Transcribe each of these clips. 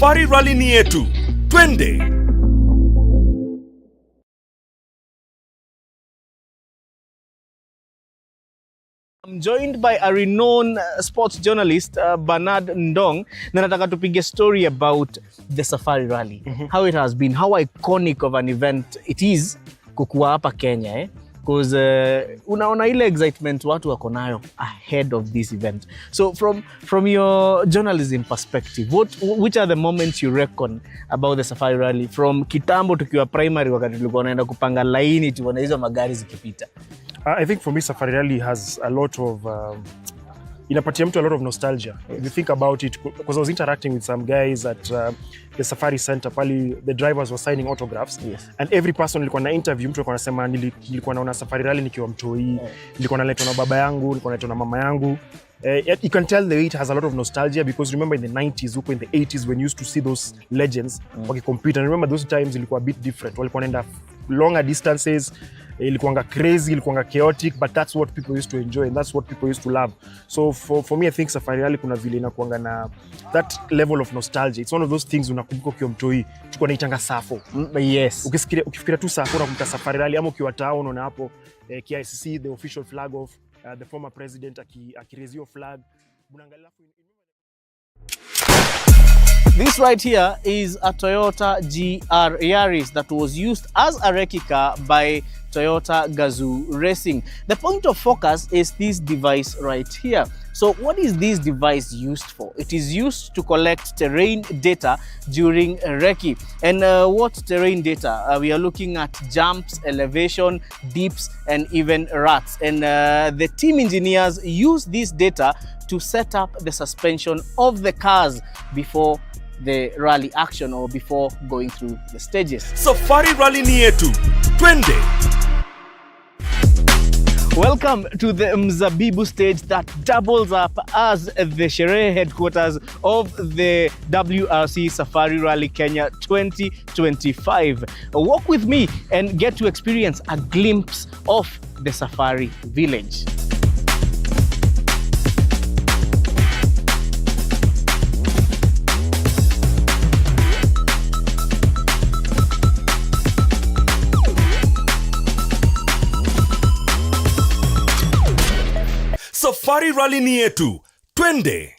Safari Rally ni yetu. Twende! I'm joined by a renowned sports journalist, Bernard Ndong. Na nataka tupige story about the Safari Rally. How it has been, how iconic of an event it is kukua hapa Kenya. Because unaona ile excitement watu wako nayo ahead of this event. So from your journalism perspective, which are the moments you reckon about the Safari Rally from kitambo tukiwa primary wakati tulikuwa naenda kupanga laini tuone hizo magari zikipita? I think for me Safari Rally has a lot of inapatia mtu a lot of nostalgia. If you think about it, because I was interacting with some guys at the Safari Center, pali the drivers were signing autographs. Yes. And every person nilikuwa na interview, mtu alikuwa anasema nilikuwa naona Safari Rally nikiwa mtoi, nilikuwa naletwa na baba yangu, nilikuwa naletwa na mama yangu. You can tell the way it has a lot of nostalgia because remember in the 90s, huko in the 80s when you used to see those legends wakicompete, and remember those times ilikuwa a bit different. Walikuwa naenda longer distances, ilikuwanga crazy, ilikuwanga chaotic, but that's what people used to enjoy and that's what people used to love. So for me I think Safari Rally kuna vile inakuanga na that level of nostalgia. It's one of those things unakumbuka ukiwa mtoi, tulikuwa naitanga Safo. Yes. Ukifikiria tu Safo unakumbuka Safari Rally, ama ukiwa town unaona hapo KICC, the official flag of the former president akiraise your flag. This right here is a Toyota GR Yaris that was used as a recce car by Toyota Gazoo Racing. The point of focus is this device right here. So what is this device used for? It is used to collect terrain data during recce. And what terrain data? We are looking at jumps, elevation, dips, and even ruts. And the team engineers use this data to set up the suspension of the cars before the rally action or before going through the stages. Safari Rally ni yetu. Twende! Welcome to the Mzabibu stage that doubles up as the Sherehe headquarters of the WRC Safari Rally Kenya 2025. Walk with me and get to experience a glimpse of the Safari Village. Safari Rally ni yetu. Twende!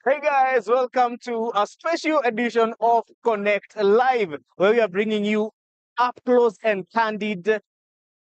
Hey guys, welcome to a special edition of Connect Live, where we are bringing you up close and candid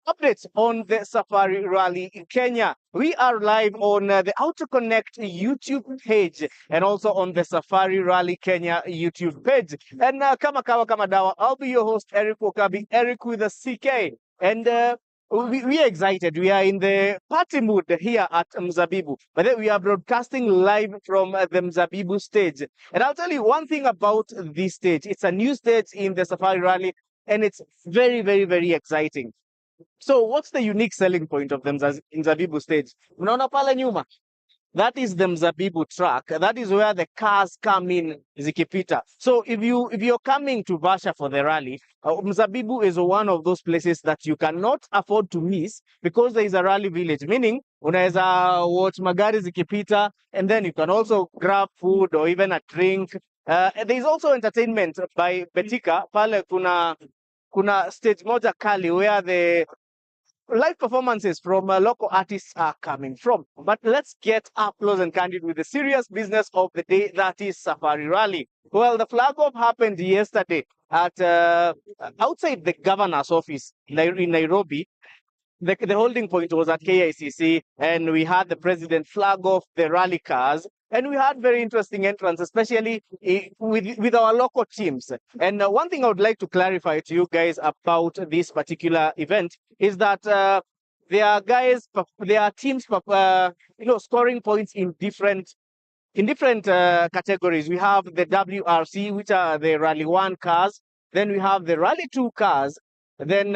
updates on the Safari Rally in Kenya. We are live on the Auto Connect YouTube page and also on the Safari Rally Kenya YouTube page. And kama kawa kama dawa, I'll be your host, Eric Wakabi, Eric with a CK. And we are excited. We are in the party mood here at Mzabibu. But then we are broadcasting live from the Mzabibu stage. And I'll tell you one thing about this stage. It's a new stage in the Safari Rally, and it's very, very, very exciting. So what's the unique selling point of the Mzabibu stage? Unaona pale nyuma? That is the Mzabibu track. That is where the cars come in zikipita. So if you're coming to Vasha for the rally, Mzabibu is one of those places that you cannot afford to miss because there is a rally village. Meaning unaweza watch magari zikipita, and then you can also grab food or even a drink. There is also entertainment by Betika. Pale kuna stage moja kali where the live performances from local artists are coming from. But let's get up close and candid with the serious business of the day, that is Safari Rally. Well, the flag off happened yesterday at outside the governor's office in Nairobi. The holding point was at KICC, and we had the president flag off the rally cars, and we had very interesting entrants, especially with our local teams. And one thing I would like to clarify to you guys about this particular event is that there are teams, scoring points in different categories. We have the WRC, which are the Rally 1 cars. Then we have the Rally 2 cars. Then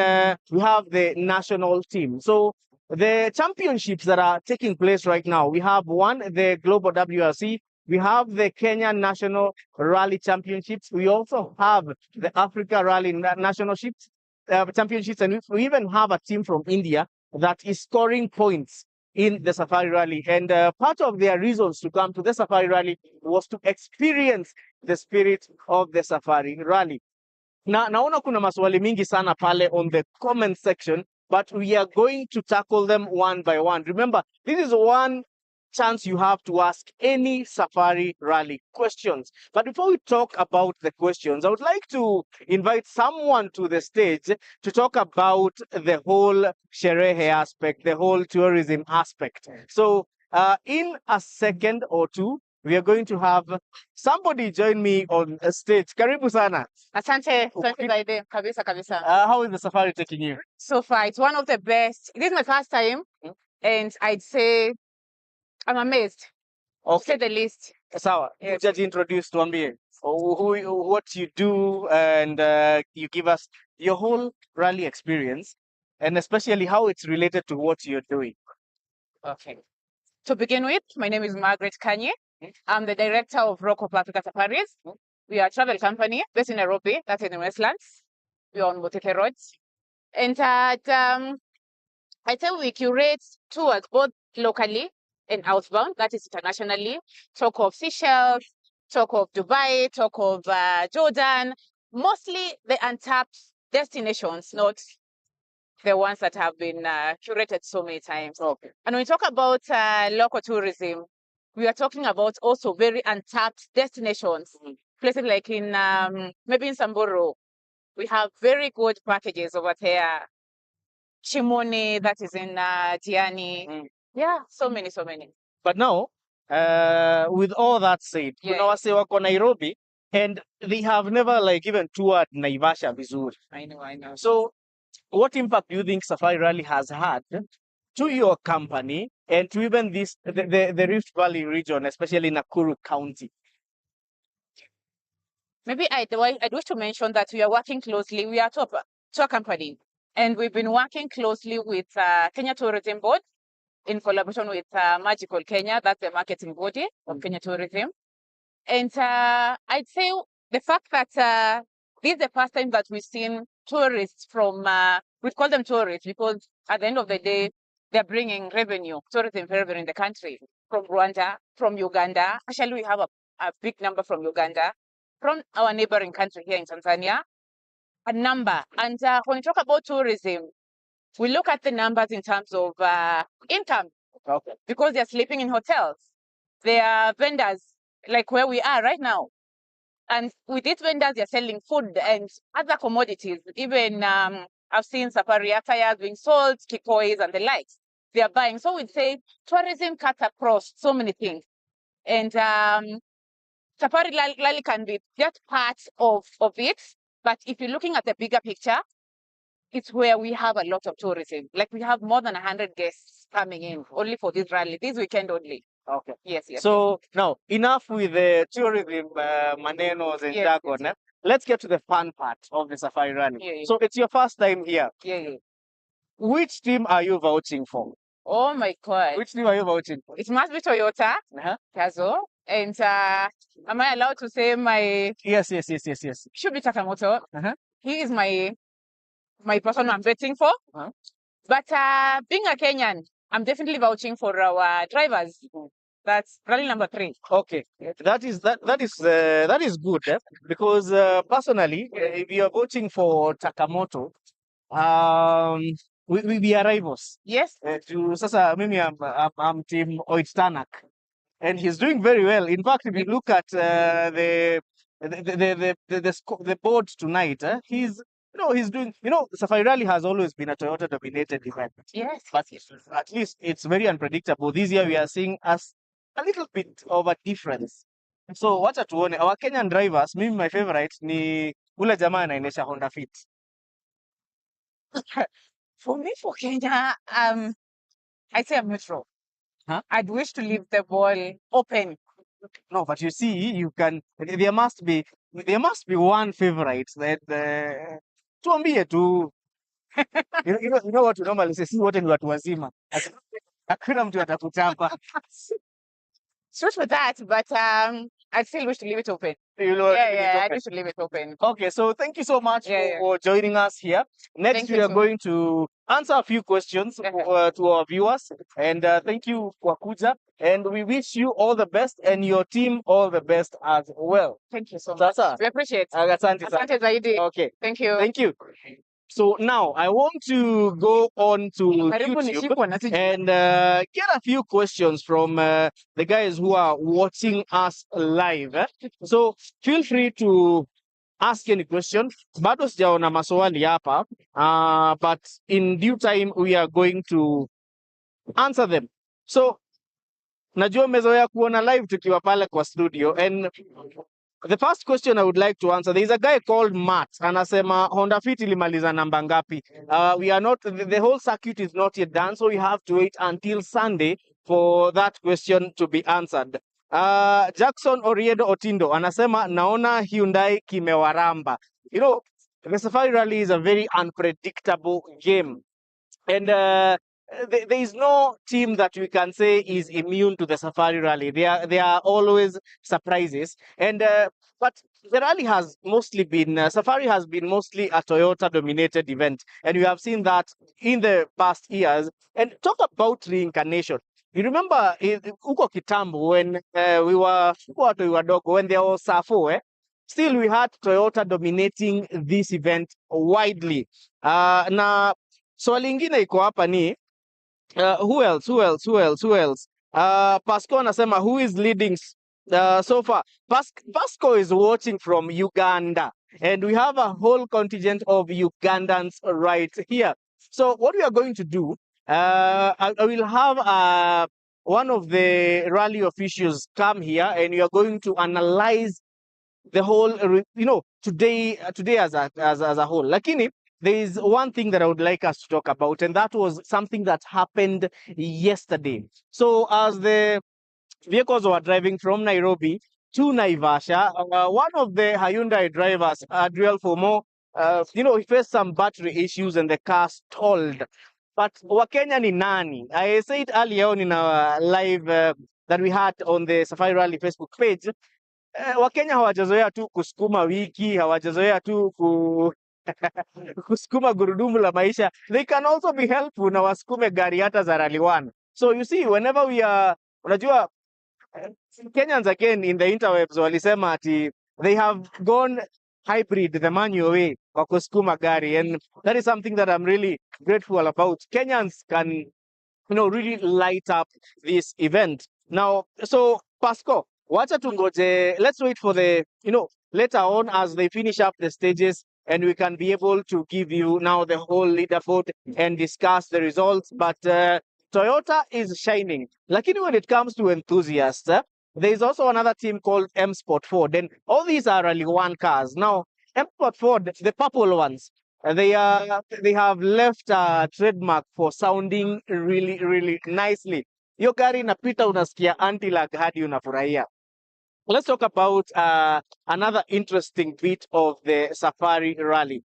we have the national team. So the championships that are taking place right now, we have one, the Global WRC. We have the Kenya National Rally Championships. We also have the Africa Rally National Championships. And we even have a team from India that is scoring points in the Safari Rally. And part of their reasons to come to the Safari Rally was to experience the spirit of the Safari Rally. Naona kuna maswali mingi sana pale on the comment section, but we are going to tackle them one by one. Remember, this is one chance you have to ask any Safari Rally questions. But before we talk about the questions, I would like to invite someone to the stage to talk about the whole sherehe aspect, the whole tourism aspect. So in a second or two, we are going to have somebody join me on a stage. Karibu sana. Asante, asante zaidi kabisa kabisa. How is the safari taking you? So far, it's one of the best. This is my first time, and I'd say I'm amazed. To say the least. Sawa. Yes. Just introduce tuambie what you do, and you give us your whole rally experience, and especially how it's related to what you're doing. Okay. To begin with, my name is Margaret Kanye. I'm the director of Rock of Africa Safaris. We are a travel company based in Nairobi, that's in the Westlands. We are on Motete Road. And I say we curate tours both locally and outbound, that is internationally. Talk of Seychelles, talk of Dubai, talk of Jordan, mostly the untapped destinations, not the ones that have been curated so many times. Okay. And when we talk about local tourism, we are talking about also very untapped destinations. Places like in maybe in Samburu, we have very good packages over there. Chimone, that is in Diani. Yeah, so many. But now, with all that said, Yeah. kuna wase wako Nairobi, and they have never even toured Naivasha vizuri. I know. So, what impact do you think Safari Rally has had to your company and to even the Rift Valley region, especially Nakuru County? Maybe I'd wish to mention that we are working closely. We are a tour company, and we've been working closely with Kenya Tourism Board in collaboration with Magical Kenya, that's the marketing body of Kenya Tourism. And I'd say the fact that this is the first time that we've seen tourists from, we call them tourists because at the end of the day, they're bringing tourism revenue in the country, from Rwanda, from Uganda. Actually, we have a big number from Uganda, from our neighboring country here in Tanzania, a number. And when we talk about tourism, we look at the numbers in terms of income, Okay. because they're sleeping in hotels. They are vendors like where we are right now. And with these vendors, they're selling food and other commodities. Even I've seen safari attires being sold, kikois and the likes. They are buying. So we'd say tourism cuts across so many things. And Safari Rally can be just part of it. But if you're looking at the bigger picture, it's where we have a lot of tourism. Like we have more than 100 guests coming in only for this rally, this weekend only. Okay. Yes, yes. So now, enough with the tourism manenos and Yes, jargon. yes. Let's get to the fun part of the Safari Rally. Yeah, yeah. So it's your first time here. Yeah, yeah. Which team are you vouching for? Oh my God. Which team are you vouching for? It must be Toyota, Uh-huh. Kazo. And am I allowed to say my Yes. should be Takamoto? Uh-huh. He is my person I'm betting for. Uh-huh. But being a Kenyan, I'm definitely vouching for our drivers. That's rally number 3. Okay, that is good because personally, if you are voting for Takamoto, we are rivals. Yes. To Sasa, mimi I'm team Oitstanak, and he's doing very well. In fact, if you look at the board tonight, he's doing. Safari Rally has always been a Toyota dominated event, Yes. but at least it's very unpredictable. This year we are seeing a little bit of a difference. So wacha tuone our Kenyan drivers. Mimi my favorite ni ule jamaa anaendesha Honda Fit. For me, for Kenya, I say a neutral. Huh? I'd wish to leave the ball open. No, but you see, you can. There must be one favorite that tuambie tu. You know what we normally say, si wote ni watu wazima. Hakuna mtu atakuchapa. Switch with that, but I still wish to leave it open. You know, Yeah, I wish to leave it open. Okay, so thank you so much Yeah, for joining us here. Next, Thank we you are too. going to answer a few questions to our viewers. And thank you for kuja. And we wish you all the best and your team all the best as well. Thank you so much. Sasa, We appreciate it. asante sana. Asante zaidi. Okay, Thank you. thank you. So now I want to go on to Karibu YouTube nishikwe na sijui. and get a few questions from the guys who are watching us live. So feel free to ask any question. Bado sijaona maswali hapa, but in due time we are going to answer them. So najua mmezoea kuona live tukiwa pale kwa studio, and the first question I would like to answer, there is a guy called Matt anasema Honda Fit ilimaliza namba ngapi? We are not, the whole circuit is not yet done, so we have to wait until Sunday for that question to be answered. Jackson Oriedo Otindo anasema naona Hyundai kimewaramba. You know, the Safari Rally is a very unpredictable game, and there is no team that we can say is immune to the Safari Rally. There are always surprises, and but the rally has mostly been Safari has been mostly a Toyota dominated event, and we have seen that in the past years. And talk about reincarnation. You remember huko kitambo when we were wadogo, when there was Safo, still we had Toyota dominating this event widely. Na swali lingine iko hapa ni who else? Pasco anasema who is leading so far? Pasco is watching from Uganda, and we have a whole contingent of Ugandans right here. So what we are going to do, I will have one of the rally officials come here, and we are going to analyze the whole, today as a whole. Lakini there is one thing that I would like us to talk about, and that was something that happened yesterday. So as the vehicles were driving from Nairobi to Naivasha, one of the Hyundai drivers, Adriel Fomo, he faced some battery issues and the car stalled. But Wakenya ni nani? I said earlier on in our live that we had on the Safari Rally Facebook page, Wakenya hawajazoea tu kusukuma wiki, hawajazoea tu kusukuma gurudumu la maisha. They can also be helpful na wasukume gari hata za Rally 1. So you see, whenever we are, unajua, Kenyans again in the interwebs walisema ati they have gone hybrid the manual way kwa kusukuma gari, and that is something that I'm really grateful about. Kenyans can really light up this event. Now, so Pasco, wacha tungoje, let's wait for the, later on as they finish up the stages, and we can be able to give you now the whole leaderboard and discuss the results. But Toyota is shining. Lakini when it comes to enthusiasts, there is also another team called M Sport Ford. And all these are Rally 1 cars. Now, M Sport Ford, the purple ones, they have left a trademark for sounding really, really nicely. Hiyo gari inapita unasikia anti-lag hadi unafurahia. Let's talk about another interesting bit of the Safari Rally.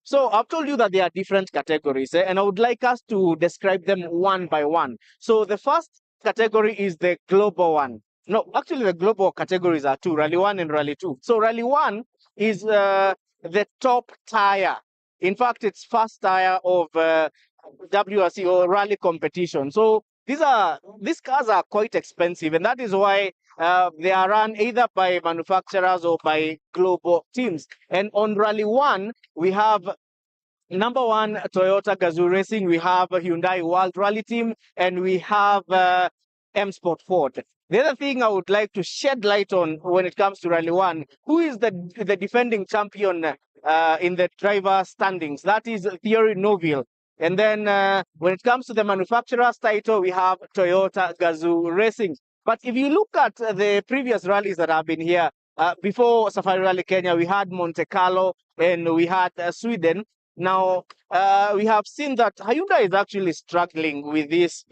So I've told you that there are different categories, and I would like us to describe them one by one. So the first category is the global one. No, actually the global categories are two, Rally 1 and Rally 2. So Rally 1 is the top tire. In fact, it's first tire of WRC or rally competition. So these cars are quite expensive, and that is why they are run either by manufacturers or by global teams. And on Rally 1, we have number 1 Toyota Gazoo Racing, we have Hyundai World Rally Team, and we have M Sport Ford. The other thing I would like to shed light on when it comes to Rally 1, who is the defending champion in the driver standings? That is Thierry Neuville. And then when it comes to the manufacturer's title, we have Toyota Gazoo Racing. But if you look at the previous rallies that have been here, before Safari Rally Kenya, we had Monte Carlo and we had Sweden. Now, we have seen that Hyundai is actually struggling with this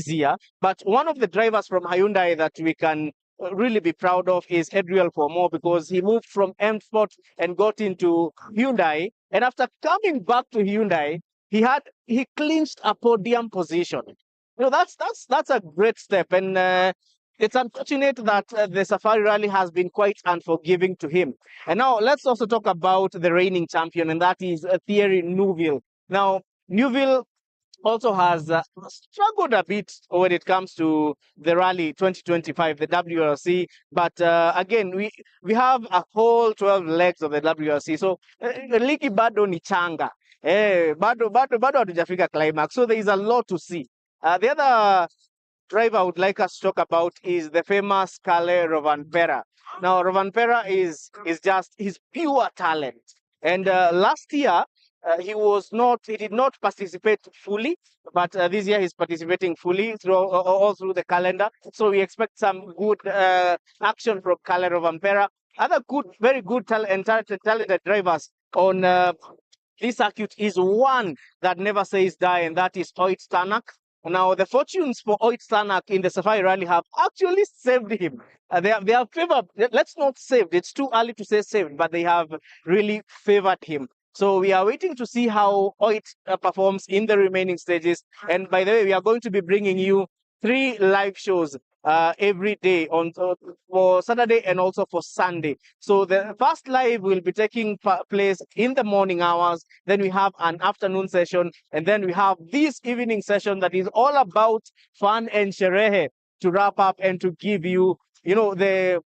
year. But one of the drivers from Hyundai that we can really be proud of is Adriel Fomo, because he moved from M Sport and got into Hyundai. And after coming back to Hyundai, he clinched a podium position. That's a great step, and it's unfortunate that the Safari Rally has been quite unforgiving to him. And now let's also talk about the reigning champion, and that is Thierry Neuville. Now, Neuville also has struggled a bit when it comes to the Rally 2025, the WRC. But again, we have a whole 12 legs of the WRC. So, ligi bado ni changa. Bado hatujafika climax. So there is a lot to see. The other driver I would like us to talk about is the famous Kalle Rovanperä. Now, Rovanperä is his pure talent. And last year, he did not participate fully, but this year he's participating fully all through the calendar. So we expect some good action from Kalle Rovanperä. Other very good talented drivers on this circuit is one that never says die, and that is Ott Tanak. Now, the fortunes for Ott Tanak in the Safari Rally have actually saved him. They have favored, let's not saved, it's too early to say saved, but they have really favored him. So we are waiting to see how Ott performs in the remaining stages. And by the way, we are going to be bringing you 3 live shows every day for Saturday and also for Sunday. So the first live will be taking place in the morning hours. Then we have an afternoon session, and then we have this evening session that is all about fun and sherehe to wrap up and to give you, the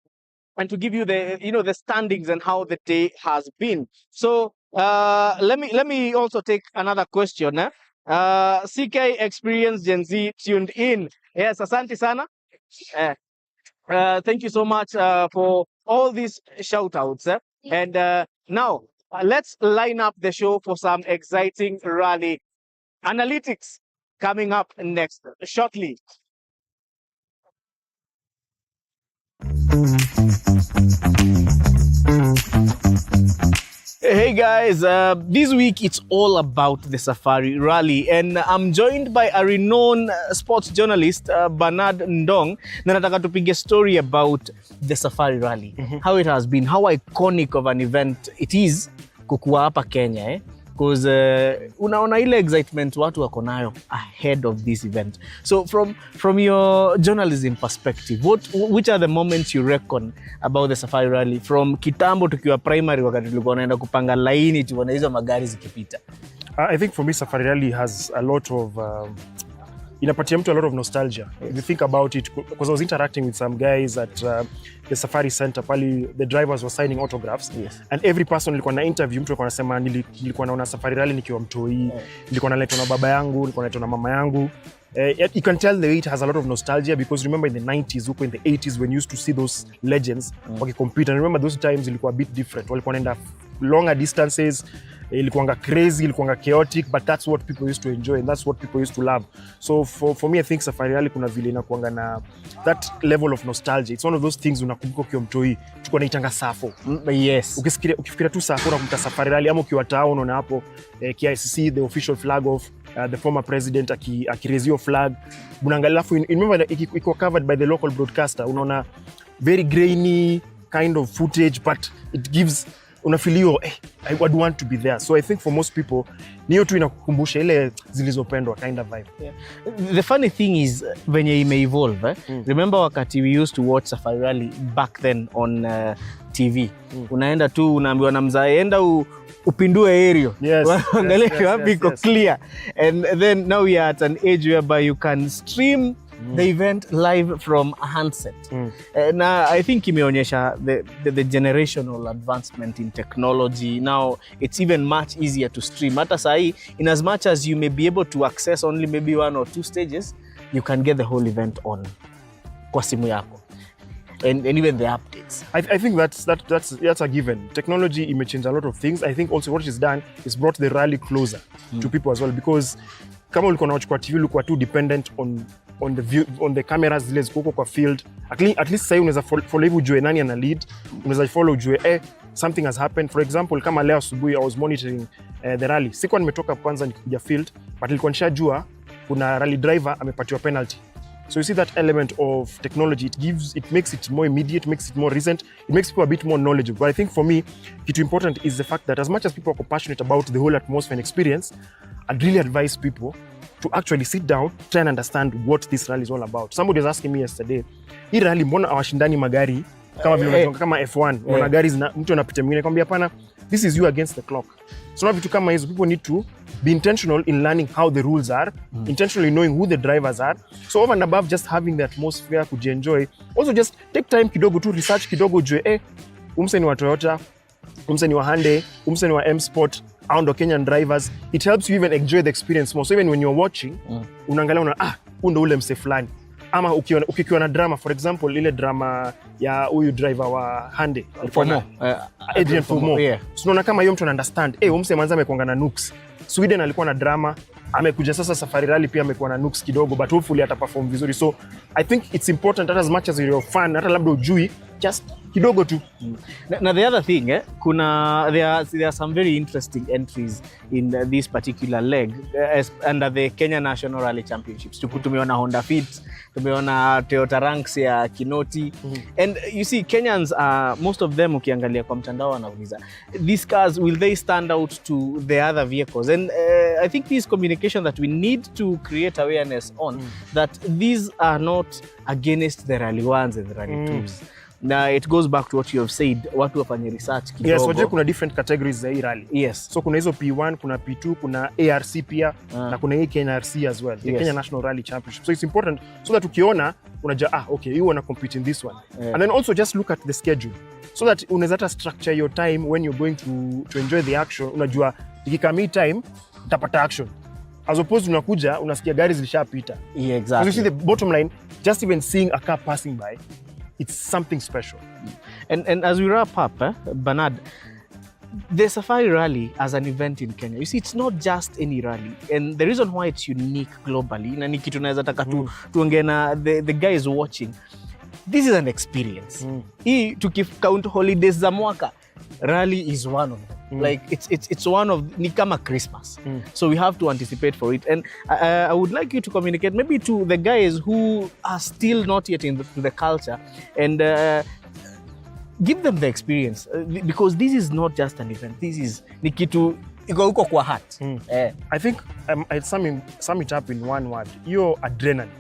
standings and how the day has been. So let me also take another question. CK Experience Gen Z tuned in. Yes, asante sana. Thank you so much for all these shout outs. And now let's line up the show for some exciting rally analytics coming up next shortly. Hey guys, this week it's all about the Safari Rally, and I'm joined by a renowned sports journalist, Bernard Ndong, na nataka tupige story about the Safari Rally, how it has been, how iconic of an event it is kukua hapa Kenya, because unaona ile excitement watu wako nayo ahead of this event. So from your journalism perspective, which are the moments you reckon about the Safari Rally from kitambo tukiwa primary wakati tulikuwa naenda kupanga laini tuone hizo magari zikipita? I think for me Safari Rally has a lot of inapatia mtu a lot of nostalgia. If you think about it, because I was interacting with some guys at the Safari Center, pali the drivers were signing autographs. Yes. And every person nilikuwa na interview, mtu alikuwa anasema nilikuwa naona Safari Rally nikiwa mtoi, nilikuwa naletwa na baba yangu, nilikuwa naletwa na mama yangu. You can tell the way it has a lot of nostalgia because remember in the 90s, in the 80s when you used to see those legends wakicompete, and remember those times ilikuwa a bit different. Walikuwa wanaenda longer distances, ilikuwanga crazy, ilikuwanga chaotic, but that's what people used to enjoy and that's what people used to love. So for me I think Safari Rally kuna vile inakuanga na that level of nostalgia. It's one of those things unakumbuka ukiwa mtoi tulikuwa naitanga Safo. Yes. Ukifikiria tu Safo unakumbuka Safari Rally, ama ukiwa town unaona hapo KICC, the official flag of the former president akiraise your flag. Unaangalia alafu remember iko covered by the local broadcaster, unaona very grainy kind of footage but it gives unafilio I would want to be there. So I think for most people niyo tu inakukumbusha ile zilizopendwa kind of vibe. Yeah. The funny thing is venye ime evolve remember wakati we used to watch Safari Rally back then on TV. Unaenda tu unaambiwa na mzae enda upindue aerial. Yes. Angalia wapi iko clear. And then now we are at an age whereby you can stream the event live from a handset. Na I think imeonyesha the generational advancement in technology. Now it's even much easier to stream. Hata sahi, in as much as you may be able to access only maybe 1 or 2 stages, you can get the whole event on kwa simu yako. And even the updates. I think that's a given. Technology imechange a lot of things. I think also what it's done is brought the rally closer to people as well, because kama ulikuwa unachukua TV ulikuwa too dependent on the view, on the cameras zile ziko kwa field. At least sasa unaweza follow hivi ujue nani ana lead, unaweza follow ujue something has happened. For example, kama leo asubuhi I was monitoring the rally. Sikuwa nimetoka kwanza nikija field, but nilikuwa nishajua kuna rally driver amepatiwa penalty. So you see that element of technology, it makes it more immediate, makes it more recent, it makes people a bit more knowledgeable. But I think for me, kitu important is the fact that as much as people are passionate about the whole atmosphere and experience, I'd really advise people to actually sit down, try and understand what this rally is all about. Somebody was asking me yesterday, hii rally mbona hawashindani magari kama vile unatoka kama F1, wana gari mtu anapita mwingine, kwambia hapana, this is you against the clock. So na vitu kama hizo, people need to be intentional in learning how the rules are, intentionally knowing who the drivers are. So over and above just having the atmosphere kujienjoy, also just take time kidogo to research kidogo jue umse ni wa Toyota, umse ni wa Hyundai, umse ni wa M-Sport, au ndo Kenyan drivers. It helps you even enjoy the experience more. So even when you're watching, unaangalia huyu ndo ule mse fulani. Ama ukikiwa na drama, for example, ile drama ya huyu driver wa Hyundai, Adrian Fomo. Yeah. So unaona kama hiyo mtu ana understand, umse manza amekuanga na nooks. Sweden alikuwa na drama, amekuja sasa Safari Rally pia amekuwa na nooks kidogo, but hopefully ataperform vizuri. So I think it's important that as much as you're a fan, hata labda ujui, just kidogo tu. Now the other thing, there are some very interesting entries in this particular leg under the Kenya National Rally Championships. Tumeona Honda Fit, tumeona Toyota Ranks ya Kinoti. And you see Kenyans, most of them ukiangalia kwa mtandao wanauliza, these cars, will they stand out to the other vehicles? And I think this communication that we need to create awareness on, that these are not against the Rally 1s and the Rally 2s. Now it goes back to what you have said, watu wafanye research kidogo. Yes, wajua kuna different categories za hii rally. Yes. So kuna hizo P1, kuna P2, kuna ARC pia, na kuna hii KNRC as well, the Kenya National Rally Championship. So it's important so that ukiona unajua okay, you wanna compete in this one. And then also just look at the schedule so that unaweza structure your time when you're going to enjoy the action. Unajua ikikami time utapata action, as opposed unakuja unasikia gari zilishapita. Yeah, exactly. So you see the bottom line, just even seeing a car passing by, it's something special. And as we wrap up, Bernard, the Safari Rally as an event in Kenya, you see, it's not just any rally. And the reason why it's unique globally, na ni kitu naweza taka tuongee na the guys watching, this is an experience. Hii tukicount holidays za mwaka, rally is one of them. Like it's one of, ni kama Christmas. So we have to anticipate for it. And I would like you to communicate maybe to the guys who are still not yet in the culture, and give them the experience, because this is not just an event. This is ni kitu iko huko kwa heart. I think I'd sum it up in one word. Your adrenaline.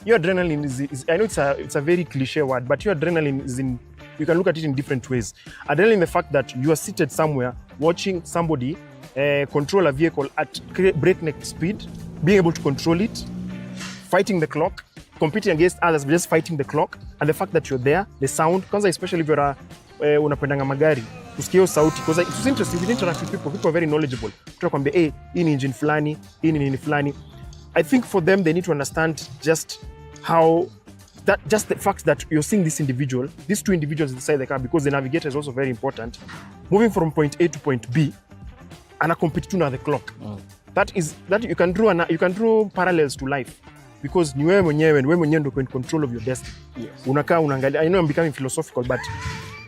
Your adrenaline is I know it's a very cliche word, but your adrenaline is in, you can look at it in different ways. Adrenaline, the fact that you are seated somewhere watching somebody control a vehicle at breakneck speed, being able to control it, fighting the clock, competing against others, but just fighting the clock, and the fact that you're there, the sound, kwanza especially if you're unapendanga magari, usikie sauti, because it's interesting, you interact with people are very knowledgeable. Tunakwambia hii ni engine fulani, hii ni nini fulani. I think for them, they need to understand just the fact that you're seeing these two individuals inside the car, because the navigator is also very important. Moving from point A to point B, and a compete na the clock. That you can draw parallels to life, because ni wewe mwenyewe ndio in control of your destiny. Yes. Unakaa unaangalia. I know I'm becoming philosophical, but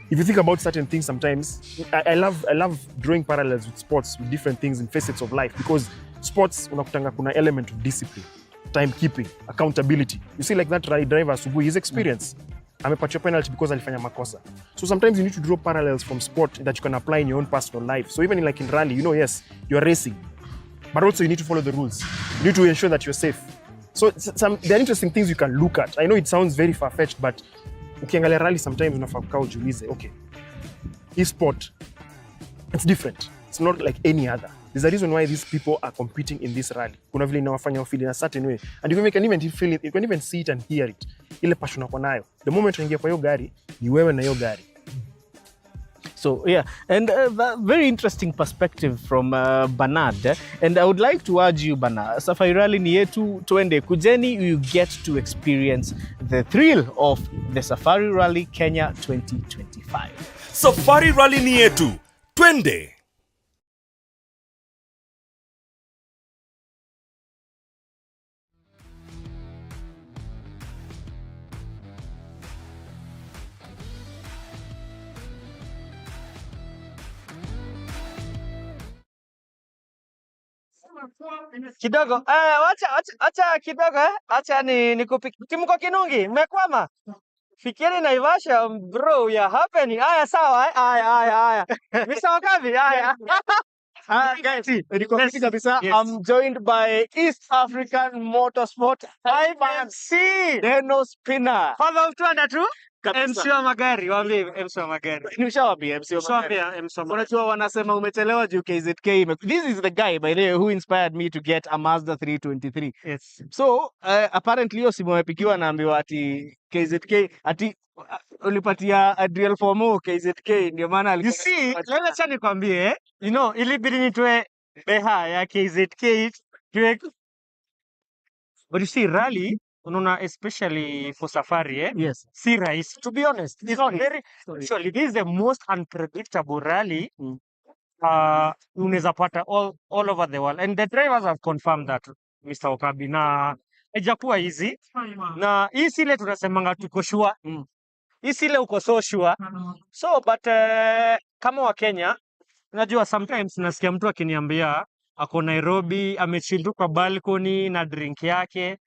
if you think about certain things sometimes, I love drawing parallels with sports, with different things in facets of life, because sports unakutanga kuna element of discipline, timekeeping, accountability. You see, like that rally driver asubuhi, his experience, amepatiwa penalty because alifanya makosa. So sometimes you need to draw parallels from sport that you can apply in your own personal life. So even in rally, yes, you're racing, but also you need to follow the rules. You need to ensure that you're safe. So there are interesting things you can look at. I know it sounds very far-fetched, but ukiangalia rally sometimes unafaa kukaa ujiulize, okay, this sport, it's different. It's not like any other. There's a reason why these people are competing in this rally. Kuna vile inawafanya feel in a certain way. And you can even feel it, you can even see it and hear it. Ile passion uko nayo. The moment unaingia kwa hiyo gari, ni wewe na hiyo gari. So yeah, and very interesting perspective from Bernard. And I would like to urge you, Bernard, Safari Rally ni yetu, twende kujeni, you get to experience the thrill of the Safari Rally Kenya 2025. Safari Rally ni yetu, twende. Kidogo acha kidogo acha nikupiki timko Kinungi mmekwama fikiri Naivasha bro ya happening haya sawa haya misa ngapi haya Guys, I'm joined by East African Motorsport IMC Deno Spinner. father of Twanda tu Kabisa. MC wa magari waambie MC wa magari Nimeshawaambia MC wa magari. MC wa magari Unajua wanasema umechelewa juu KZK. This is the guy by the way who inspired me to get a Mazda 323. yes So apparently hiyo simu amepikiwa naambiwa ati KZK ati ulipatia Adriel Fomo KZK ndio maana you see leo acha nikwambie you know ilibidi nitoe beha ya KZK tuwe but you see rally unaona especially for safari Yes. si rahisi to be honest it's not very actually this is the most unpredictable rally unaweza pata all over the world and the drivers have confirmed that Mr. Okabi na haijakuwa easy na hii sile tunasemanga tuko sure hii sile uko so sure so but kama wa Kenya unajua sometimes nasikia mtu akiniambia ako Nairobi amechill tu kwa balcony na drink yake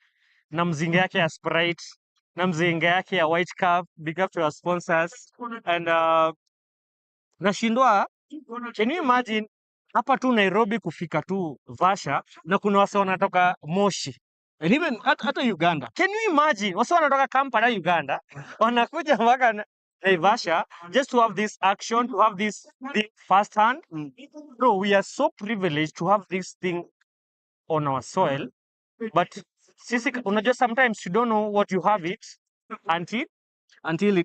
na mzinga yake ya Sprite na mzinga yake ya White Cup, big up to our sponsors and nashindwa, can you imagine hapa tu Nairobi kufika tu Vasha na kuna wase wanatoka Moshi And even hata Uganda. Can you imagine wase wanatoka Kampala Uganda wanakuja mpaka Naivasha just to have this action, to have this thing first hand. Bro, we are so privileged to have this thing on our soil, but sisi unajua sometimes you don't know what you have it until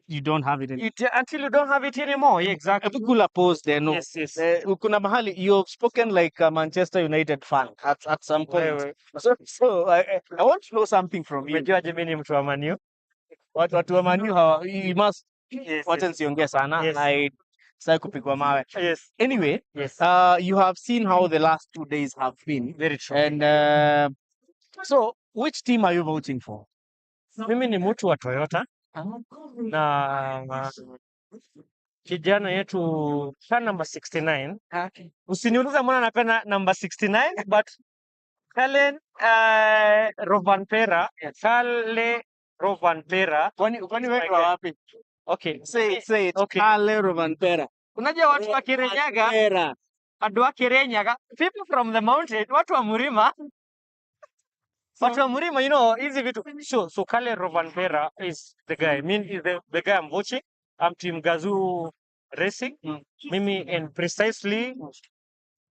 You don't have it. until you don't have it anymore. Yeah, exactly. Hebu kula pause there, no. Yes, yes. Kuna mahali you've spoken like a Manchester United fan at some point. Wewe. So I want to know something from you. Umejuaje mimi ni mtu wa Man U? Watu wa Man U you must Yes, wacha yes. nisiongee sana Yes. na sasa kupigwa mawe. Yes. Anyway, Yes. you have seen how the last 2 days have been. Very true. And so which team are you voting for? Mimi ni mtu wa Toyota na kijana yetu ka number 69. Usiniulize mbona napenda number 69 but Kalen Rovanpera. Kale Rovanpera. Kwani wewe wapi? Okay. Say it. Okay. Kale Rovanpera. Unajua watu wa Kirinyaga, watu wa Kirinyaga, people from the mountain, watu wa Murima. Watu wa Murima, you know, easy vitu. So Kale Rovanpera is the guy. I mean, is the guy I'm watching. I'm Team Gazoo Racing. Mimi, and precisely,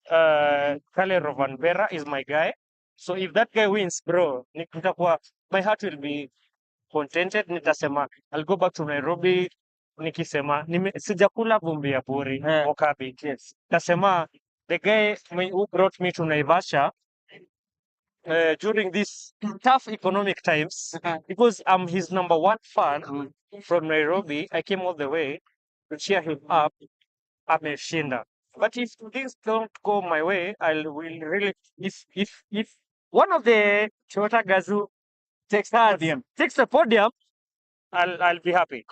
Kale Rovanpera is my guy. So if that guy wins, bro, my heart will be contented. Nitasema, I'll go back to Nairobi. Nikisema, sijakula vumbi ya pori, Okabi. Nitasema, the guy who brought me to Naivasha during these tough economic times because I'm his number one fan from Nairobi. I came all the way to cheer him up. Ameshinda. But if things don't go my way, will really if one of the Toyota Gazoo Takes the podium. takes the podium, I'll be happy.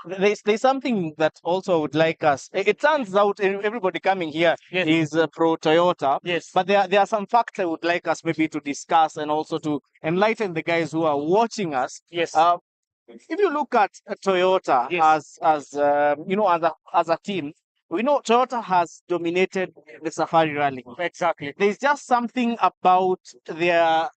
There's something that also would like us. It turns out everybody coming here Yes. is pro Toyota. Yes. But there are some facts I would like us maybe to discuss and also to enlighten the guys who are watching us. Yes. If you look at Toyota Yes. as you know, as a team, we know Toyota has dominated the Safari Rally. Exactly. There's just something about their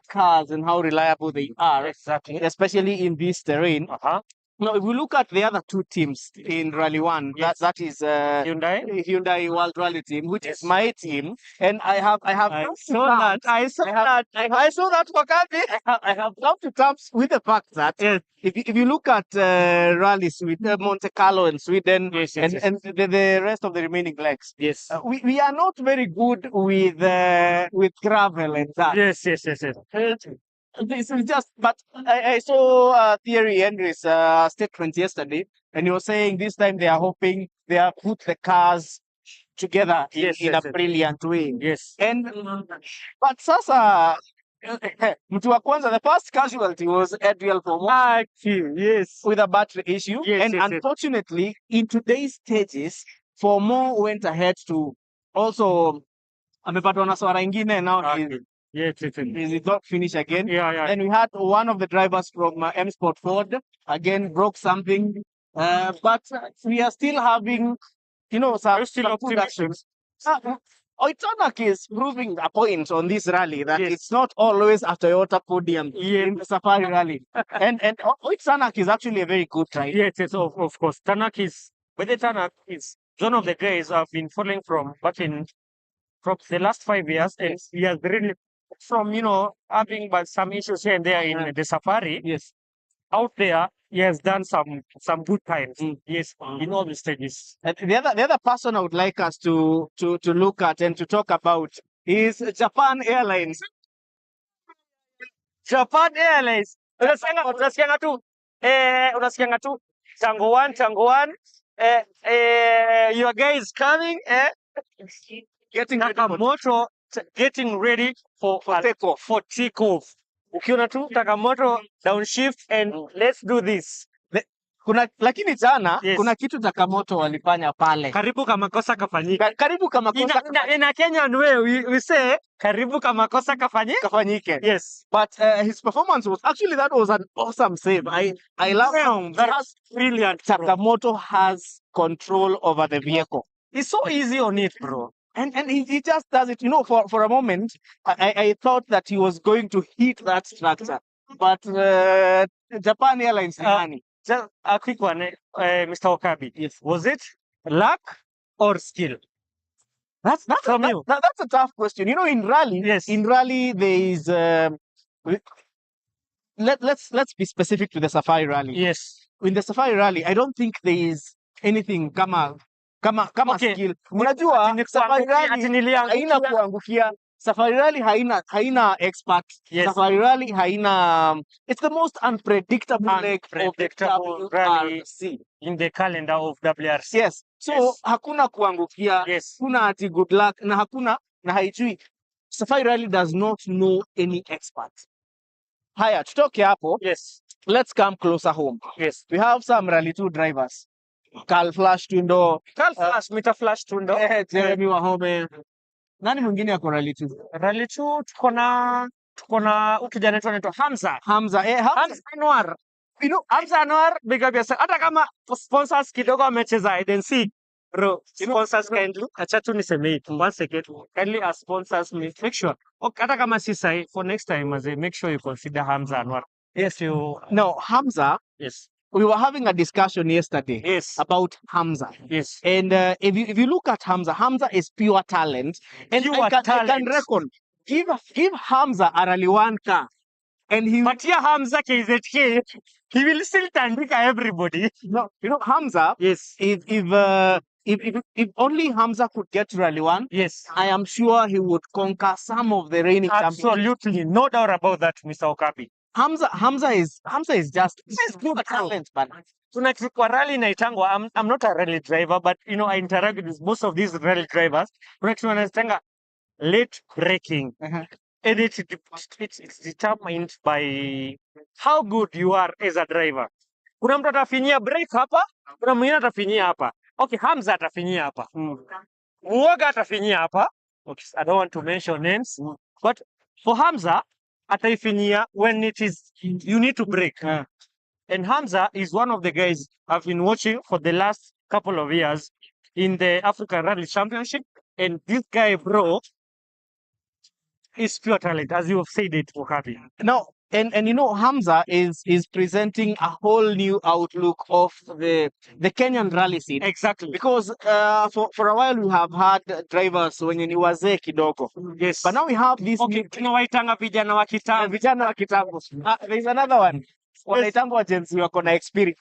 cars and how reliable they are, Exactly. especially in this terrain. Uh-huh. Now, if we look at the other two teams in Rally 1, Yes. that is Hyundai. Hyundai World Rally Team, which Yes. is my team, and I have I come to saw that. terms- I saw have- that. I saw that Wakabi. I have come to terms with the fact that Yes. if you look at rallies with Monte Carlo in Sweden Yes. Yes. and the rest of the remaining legs, Yes. we are not very good with gravel and that. Yes. Yes. Yes. Yes. This is just, but I saw Thierry Henry's statement yesterday, and he was saying this time they are hoping they have put the cars together Yes, in yes, a yes. brilliant way. Yes. And but sasa mtu wa kwanza, the first casualty was Adriel Fomo Yes. with a battery issue, Yes, and yes, yes. unfortunately, in today's stages, Fomo went ahead to also amepatwa na swara ingine, and now Okay. Yes. Yes. Yes. he did not finish again. Yeah. Yeah. Then we had one of the drivers from M Sport Ford again broke something, but we are still having, you know, Are you still some good optimistic? actions. Oitanak is proving a point on this rally that Yes. it's not always a Toyota podium Yeah. in the Safari Rally, and Oitanak is actually a very good driver. Yes. Yes. Of course. Tanak is. But the Tanak is one of the guys I've been following from the last 5 years, and he has really from having but some issues here and there in the Safari. Yes. Out there, he has done some good times. Yes, in all the stages. And the other person I would like us to look at and to talk about is Japan Airlines. Japan Airlines. Unasikianga tu Tango one. Your guy is coming. Getting ready for Takamoto getting ready for takeoff. for takeoff. Ukiona tu Takamoto downshift and let's do this. Lakini jana Yes. kuna kitu Takamoto walifanya pale. Karibu kama kosa kafanyika. Karibu kama kosa In a Kenyan way, we say karibu kama kosa kafanyika. kafanyike. Yes. But his performance was actually, that was an awesome save. I love how That's brilliant. Bro. Takamoto has control over the vehicle. It's so easy on it, bro. And he just does it. You know, for a moment, I thought that he was going to hit that structure. But Japan Airlines ni nani? Just a quick one, Mr. Okabi. Yes. Was it luck or skill? That's From you. that's a tough question. You know, in rally, Yes. there is let's be specific to the Safari Rally. Yes. In the Safari Rally, I don't think there is anything kama Okay. skill. Unajua Ati ni Safari kuangukia, ati Rally niliangukia. haina kuangukia. Safari Rally haina expert. Yes. Safari Rally haina. It's the most unpredictable leg of the Unpredictable rally. WRC. In the calendar of WRC. Yes. So Yes. hakuna kuangukia. Yes. Hakuna ati good luck na hakuna na haijui. Safari Rally does not know any expert. Haya, tutoke hapo. Yes. Let's come closer home. Yes. We have some Rally 2 drivers. Carl Flash Twindo, Carl Flash, Mita Flash Tundo. Jeremy Wahome. Nani mwingine ako Rally 2? Rally 2 tuko na huyu kijana wetu anaitwa Hamza. Hamza. Hamza Anwar. You know, Hamza Anwar, big up yourself. Hata kama sponsors kidogo amecheza hide and seek. Bro, sponsors kindly. Acha tu niseme hii. One second. Kindly as sponsors me. Make sure. Okay, hata kama si sahi, for next time as make sure you consider Hamza Anwar. Yes, you. no, Hamza, Yes. we were having a discussion yesterday Yes. about Hamza. Yes. And if you look at Hamza is pure talent. And Pure I can talent. reckon, give Hamza a Rally 1 car. And he But here Hamza KZK, he will still tandika everybody. no, you know, Hamza, Yes. if if only Hamza could get to Rally 1, Yes. I am sure he would conquer some of the reigning champions. Absolutely. No doubt about that, Mr. Okabi. Hamza is just he's good talent, but Kwa rally naitangwa, I'm not a rally driver, but you know, I interact with most of these rally drivers. Kuna kitu wanaitanga late braking. And it's determined by how good you are as a driver. Kuna mtu atafinyia brake hapa, kuna mwingine atafinyia hapa. Okay, Hamza atafinyia hapa. Muoga atafinyia hapa. Okay, I don't want to mention names, but for Hamza, ataifinyia when it is you need to brake. And Hamza is one of the guys I've been watching for the last couple of years in the African Rally Championship. And this guy, bro, is pure talent, as you have said it, Okabi. no, and you know Hamza is presenting a whole new outlook of the Kenyan rally scene. Exactly. Because for a while we have had drivers wenye ni wazee kidogo. Yes. But now we have this Okay, tunawaitanga vijana wa kitambo. vijana wa kitambo. There's another one. Wanaitangwa wajenzi wako na experience.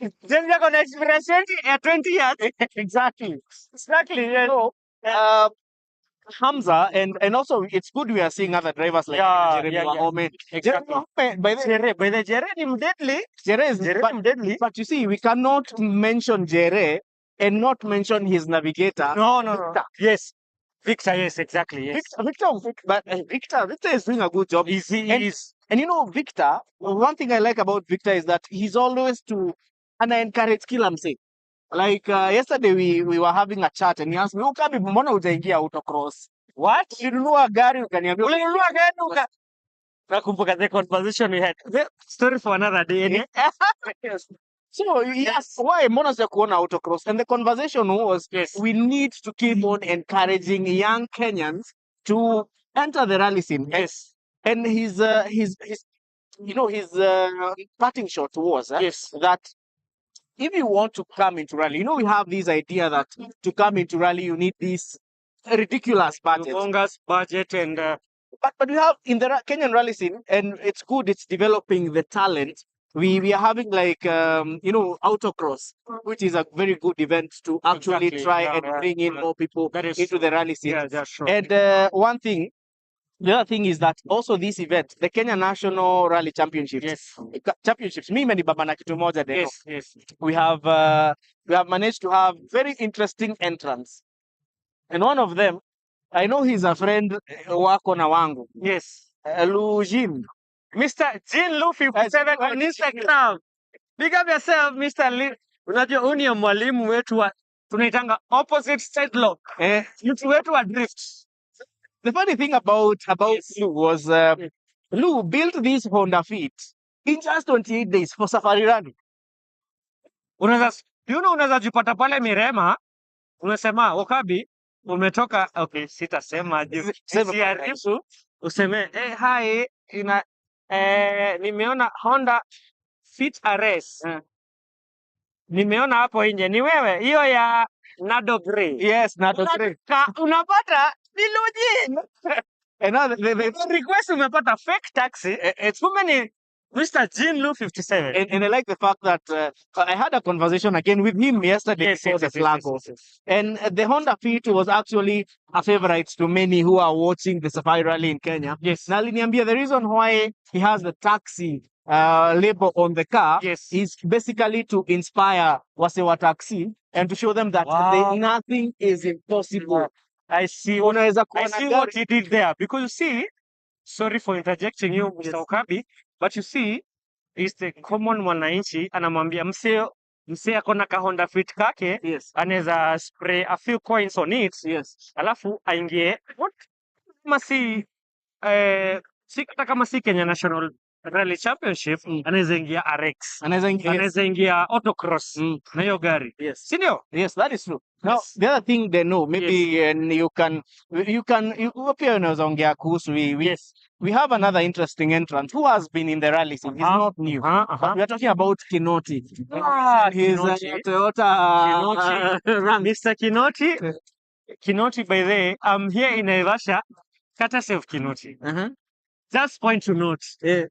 Then they're gonna experience 20 years. Exactly. Exactly. Yes. So, Hamza and also it's good we are seeing other drivers like Jeremy Wahome. Exactly. Jeremy Wahome, by the Jeremy deadly. Jeremy deadly. But you see, we cannot mention Jere and not mention his navigator. No. Victor. Yes. Victor, yes, exactly. Yes. Victor is doing a good job. He And- is. And you know, Victor, one thing I like about Victor is that he's always and I encourage kila mse. Like yesterday we were having a chat and he asked me, Okabi, mbona hujaingia autocross? What? Ulinunua gari ukaniambia. Ulinunua gari nakumbuka the conversation we had. The story for another day. So he asked, why mbona sijakuona autocross? And the conversation was, Yes. we need to keep on encouraging young Kenyans to enter the rally scene. Yes. And his parting shot was Yes. that if you want to come into rally, we have this idea that to come into rally you need this ridiculous budget. Humongous budget and But we have in the Kenyan rally scene, and it's good. It's developing the talent. We are having like autocross, which is a very good event to actually Exactly. try Yeah, and yeah, bring in yeah. more people That is into the rally scene. yeah, that's true. And the other thing is that also this event, the Kenya National Rally Championships, Yes. championships. Mimi ni baba na kitu moja Deno. Yes. We have managed to have very interesting entrants, and one of them, I know he's a friend wako na wangu, Yes. Lujin. Mr. Jean Lu 57 on Instagram. Big up yourself, Mr. Lee. Unajua huyu ni mwalimu wetu wa tunaitanga opposite side lock. Mtu wetu wa drift. The funny thing about Lou was Lou built this Honda Fit in just 28 days for safari rally. Unaweza jipata pale Mirema, unasema Okabi, umetoka okay, sitasema juu. Siharibu, useme hi, nimeona Honda Fit RS. Nimeona hapo nje. Ni wewe hiyo ya Nado Grey. Yes, Nado Grey. Unapata ni Lujin. And now the request umepata fake taxi. It's too many Mr. Jean Lu 57. and I like the fact that I had a conversation again with him yesterday before the flag off. And the Honda Fit was actually a favorite to many who are watching the Safari Rally in Kenya. Yes. Now, Liniambia, the reason why he has the taxi label on the car Yes. is basically to inspire Wasewa Taxi and to show them that nothing is impossible. I see what he did there. Because you see, sorry for interjecting you, Mr. Okabi, but you see, is the common mwananchi anamwambia msee akona ka Honda Fit kake, Yes. anaweza spray a few coins on it, Yes. alafu aingie kama si Kenya National Rally Championship, anaweza ingia RX, anaweza ingia autocross na hiyo gari. Yes. Si ndio? Yes, that is true. Now, the other thing they know, maybe you pia unaweza ongea kuhusu we have another interesting entrant who has been in the rally scene. He's not new. We are talking about Kinoti. He's a Toyota Mr. Kinoti. Kinoti, by the way, I'm here in Naivasha, courtesy of Kinoti. Just point to note.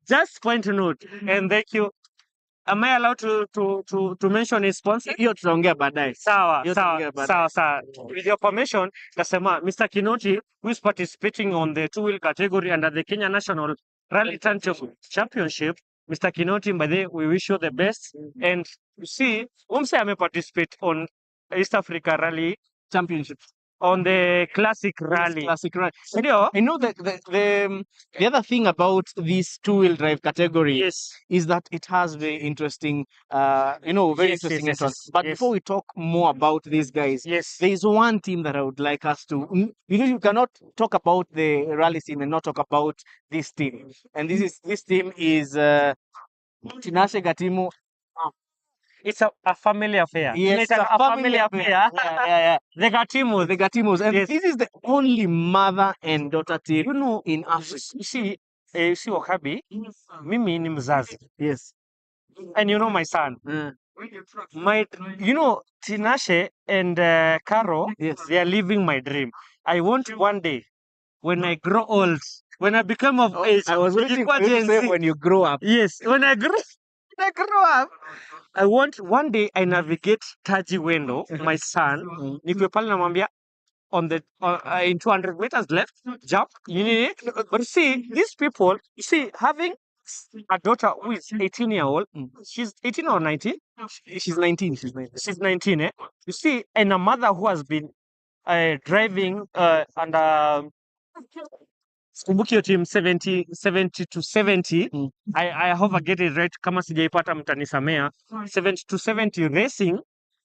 Just point to note. And thank you. Am I allowed to mention his sponsor? Hiyo tutaongea baadaye. Sawa, Hiyo sawa, tutaongea baadaye. sawa. With your permission, nasema Mr. Kinoti, who is participating on the two-wheel category under the Kenya National Rally Championship. Mr. Kinoti, by the way, we wish you the best. And you see, Umse ame participate on East Africa Rally Championship. on the classic rally. Classic rally. Ndio? I know the other thing about this two-wheel drive category Yes. is that it has very interesting, very Yes, interesting yes, entrance. yes, But yes. before we talk more about these guys, Yes. there is one team that I would like us to, because you cannot talk about the rally team and not talk about this team. And this team is Tinashe Gatimu. It's a family affair. Yes, It's a family affair. Yeah. The Gatimos. The Gatimos. And Yes. this is the only mother and daughter team You know, in Africa. you see Wakabi, mimi ni mzazi. Yes. And you know my son. Tinashe and Caro, Yes. they are living my dream. I want one day, when I grow old, when I become of age, I was waiting nilikuwa for you to Gen say Z. when you grow up. Yes, when I grow up, I want one day I navigate Taji Wendo, my son, nikiwe pale namwambia in 200 meters left, jump. But see, these people, having a daughter who is 18-year-old, she's 18 or 19? She's 19. She's 19, eh? You see, and a mother who has been driving under Kumbuki hiyo team 70 to 70. I hope I get it right. Kama sijaipata mtanisamea. 70 to 70 racing.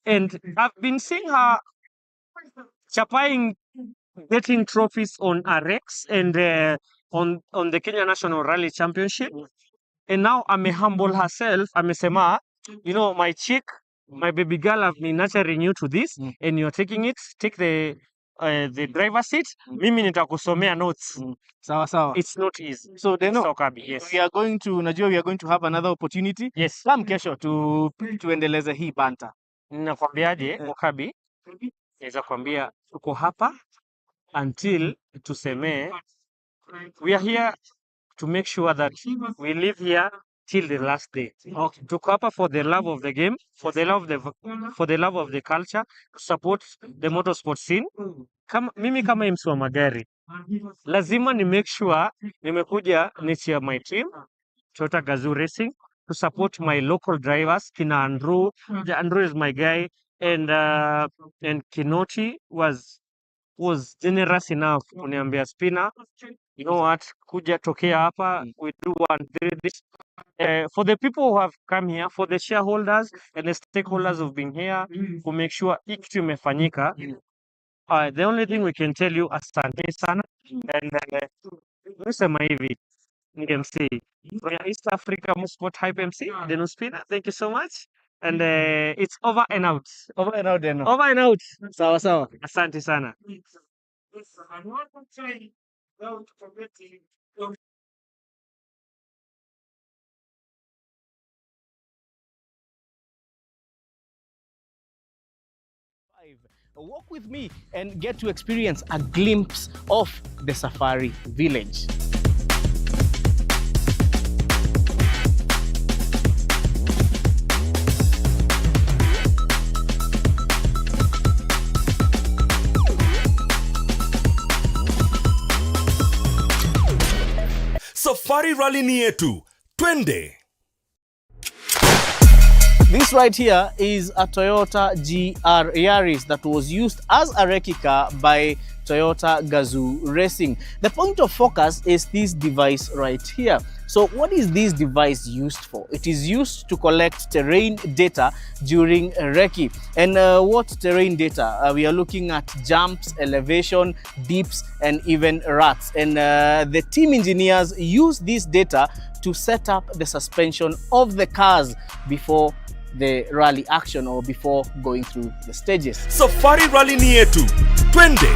And I've been seeing her chapaing, getting trophies on RX and on the Kenya National Rally Championship. And now humble herself. Amesema, my chick, my baby girl, I've been nurturing you to this, and you're taking it. Take the driver's seat. Mimi nitakusomea notes. Sawa. It's not easy. So they know Okabi, yes. we are going to have another opportunity. Yes. Come kesho tuendeleze hii banta. Nakwambiaje, Okabi, naweza kwambia tuko hapa until tusemee. We are here to make sure that we live here till the last day. Okay. Tuko hapa for the love of the game, for the love of the culture, to support the motorsport scene. Mimi kama msi wa magari, lazima ni make sure nimekuja ni cheer my team, Toyota Gazoo Racing, to support my local drivers. Kina Andrew is my guy, and Kinoti was generous enough kuniambia Spina, you know what, kuja tokea hapa, we do one this. For the people who have come here, for the shareholders and the stakeholders who've been here, to make sure hii kitu imefanyika. The only thing we can tell you, asante sana. And nisema hivi, ni MC from East Africa Motorsport Hype MC, Deno Spina. Thank you so much. And it's over and out. Over and out then. Over and out. Sawa. Asante sana. Walk with me and get to experience a glimpse of the Safari Village. Safari Rally ni yetu. Twende. This right here is a Toyota GR Yaris that was used as a replica by Toyota Gazoo Racing. The point of focus is this device right here. So what is this device used for? It is used to collect terrain data during recce. And what terrain data? We are looking at jumps, elevation, dips, and even ruts. And the team engineers use this data to set up the suspension of the cars before the rally action or before going through the stages. Safari Rally ni yetu. Twende.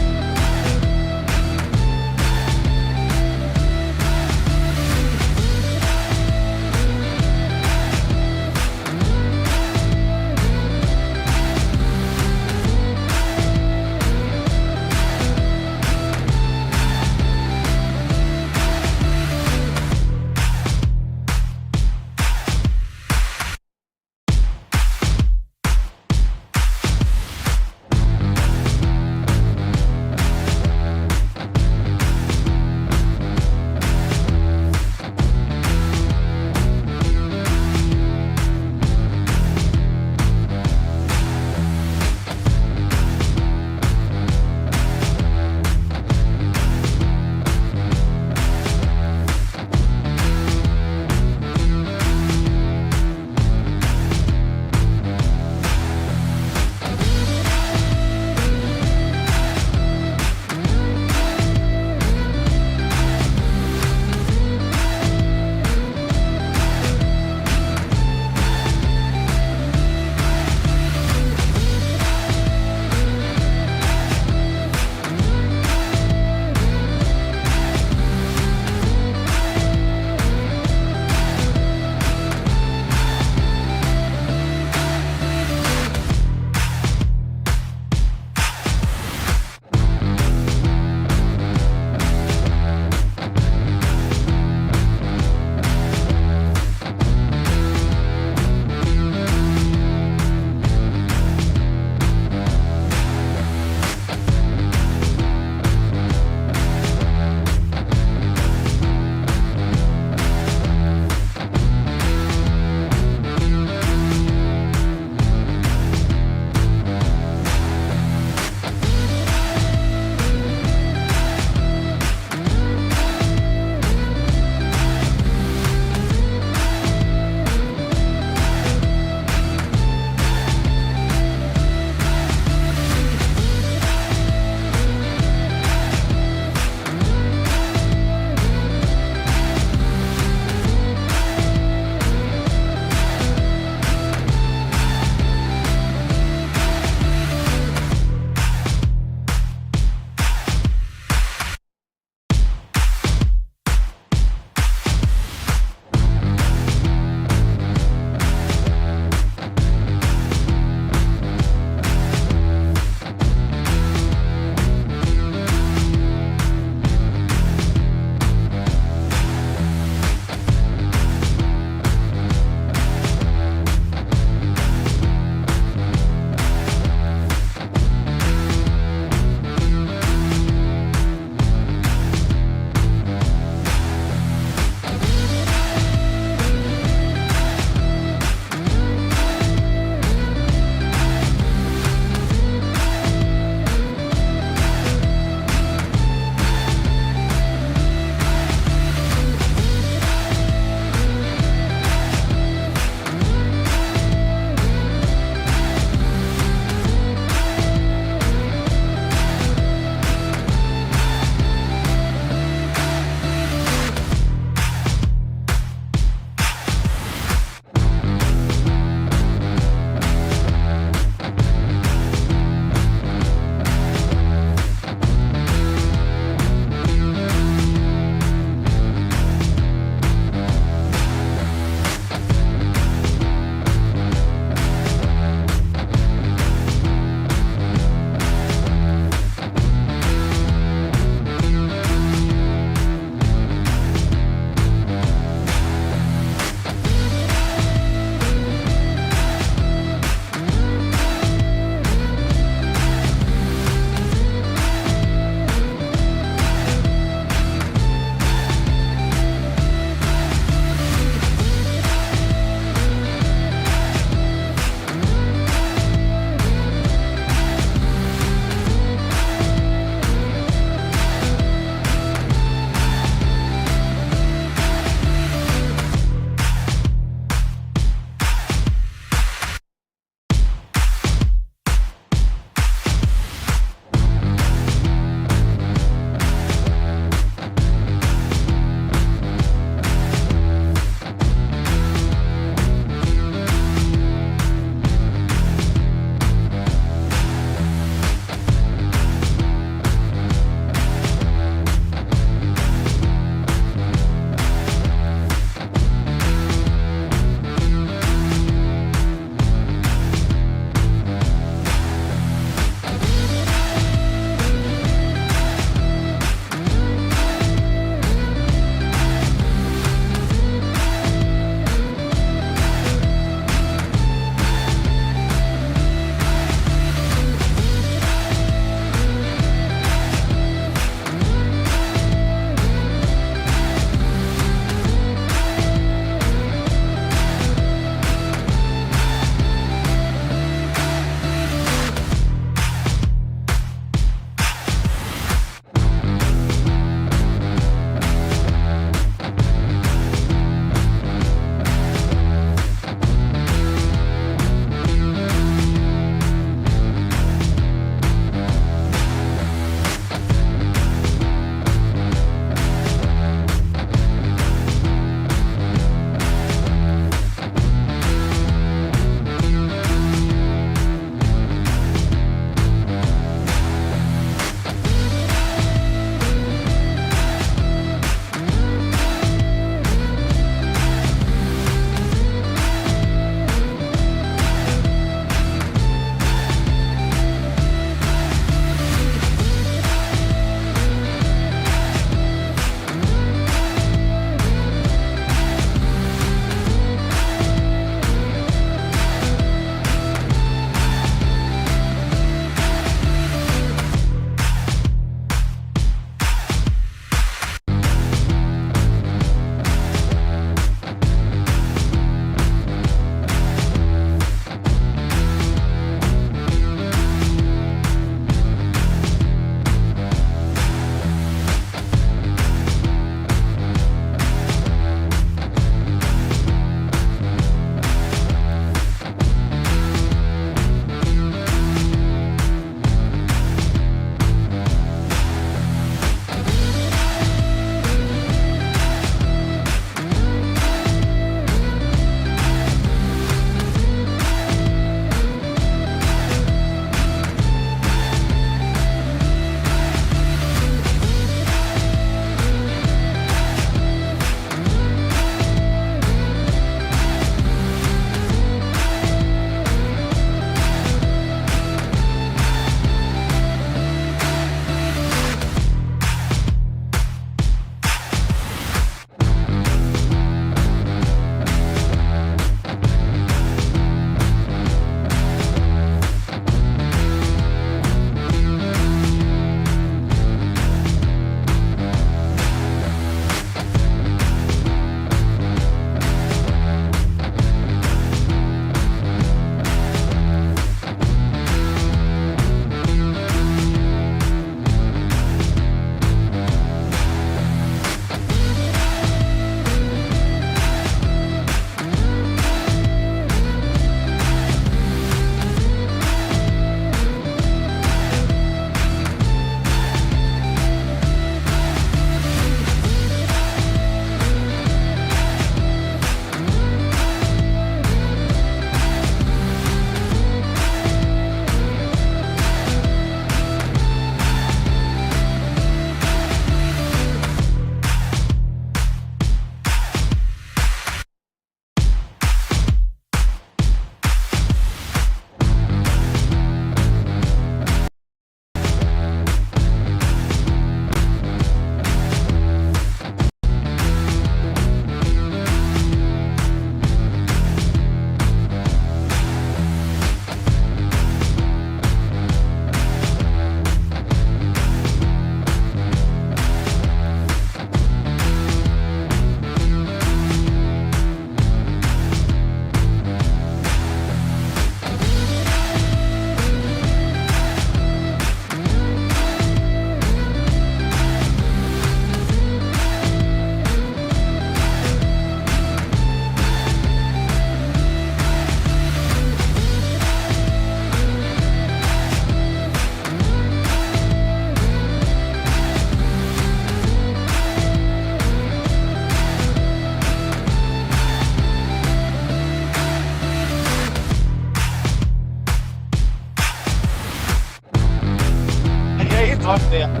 not there.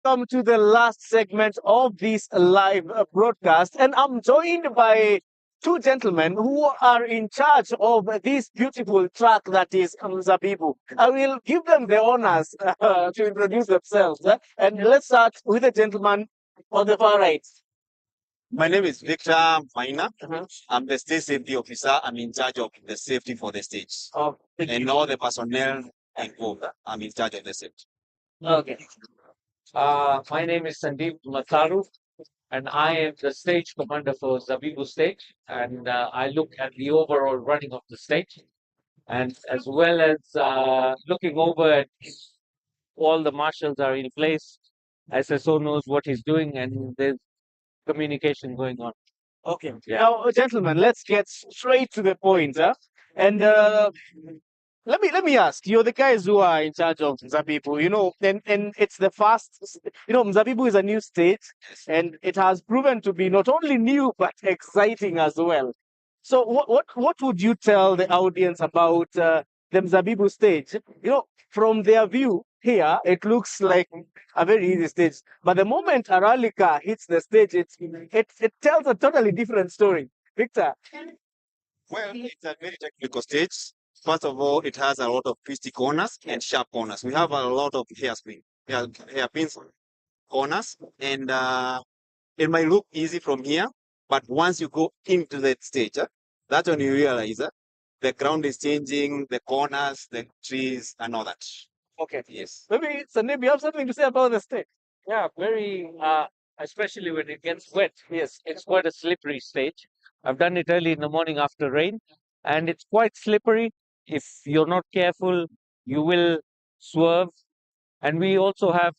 Welcome to the last segment of this live broadcast, and I'm joined by two gentlemen who are in charge of this beautiful track that is Mzabibu. I will give them the honors to introduce themselves, and let's start with the gentleman on the far right. My name is Victor Maina. I'm the stage safety officer. I'm in charge of the safety for the stage Oh, and all the personnel involved. I'm in charge of the safety. okay. My name is Sandeep Matharu, and I am the stage commander for Zabibu Stage, and I look at the overall running of the stage, and as well as looking over at all the marshals are in place. SSO knows what he's doing, and there's communication going on. Okay. Yeah. Now, gentlemen, let's get straight to the point. And let me ask, you're the guys who are in charge of Mzabibu, and it's the fast, Mzabibu is a new state, and it has proven to be not only new but exciting as well. So what would you tell the audience about the Mzabibu stage? From their view here, it looks like a very easy stage, but the moment a rally car hits the stage, it tells a totally different story. Victor. Well, it's a very technical stage. First of all, it has a lot of twisty corners and sharp corners. We have a lot of hairpins corners, and it might look easy from here, but once you go into that stage, that's when you realize the ground is changing, the corners, the trees, and all that. Okay. Yes. Maybe Sandeep, you have something to say about the stage? Yeah, very, especially when it gets wet. Yes, it's quite a slippery stage. I've done it early in the morning after rain, and it's quite slippery. If you're not careful, you will swerve. And we also have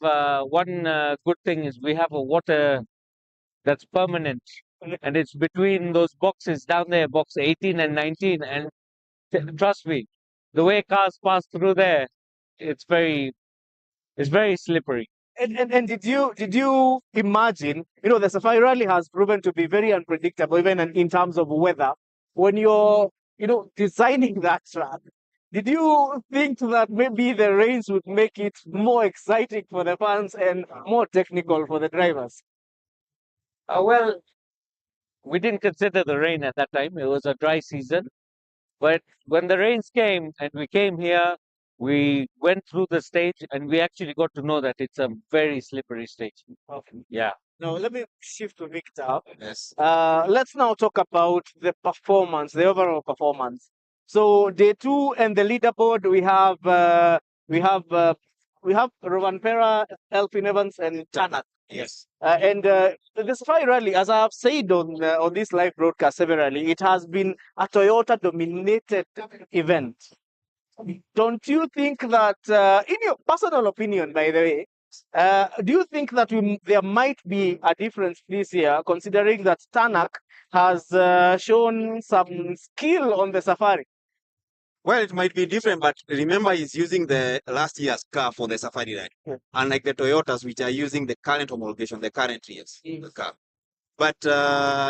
one good thing is we have a water that's permanent, and it's between those boxes down there, box 18 and 19. And trust me, the way cars pass through there, it's very slippery. And did you imagine, the Safari Rally has proven to be very unpredictable, even in terms of weather. When you're, designing that track, did you think that maybe the rains would make it more exciting for the fans and more technical for the drivers? Well, we didn't consider the rain at that time. It was a dry season. But when the rains came and we came here, we went through the stage and we actually got to know that it's a very slippery stage. Okay. Yeah. Now let me shift to Victor. Yes. Let's now talk about the performance, the overall performance. So day 2 and the leaderboard, we have Rowan Pera, Elfin Evans, and Tanak. Yes. And the Safari Rally, as I have said on this live broadcast severally, it has been a Toyota dominated event. Don't you think that, in your personal opinion, by the way, do you think that there might be a difference this year, considering that Tanak has shown some skill on the Safari? Well, it might be different, but remember he's using the last year's car for the Safari ride. Yeah. Unlike the Toyotas, which are using the current homologation, the current year's the car. But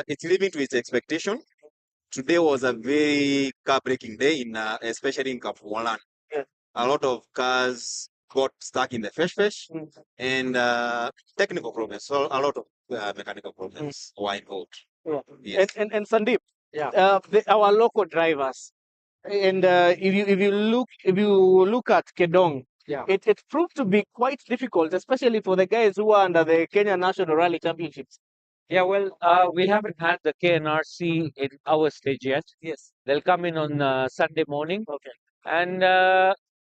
it's living to its expectation. Today was a very car-breaking day, especially in Kapualan. Yeah. A lot of cars got stuck in the fesh and technical problems. So a lot of mechanical problems were involved. Yeah. Yes. And Sandeep, Yeah. our local drivers, and if you look at Kedong, Yeah. it proved to be quite difficult, especially for the guys who are under the Kenya National Rally Championships. Yeah, well, we haven't had the KNRC in our stage yet. Yes. They'll come in on Sunday morning. Okay. And,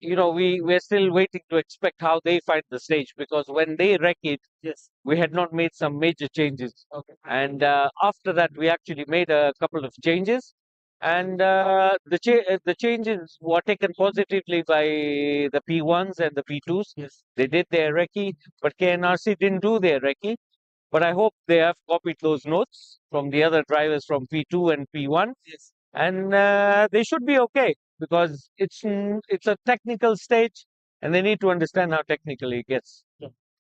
we're still waiting to expect how they find the stage, because when they wreck it, Yes. we had not made some major changes. Okay. And after that, we actually made a couple of changes. And the changes were taken positively by the P1s and the P2s. Yes. They did their recce, but KNRC didn't do their recce. But I hope they have copied those notes from the other drivers from P2 and P1. Yes. And they should be okay, because it's a technical stage, and they need to understand how technical it gets.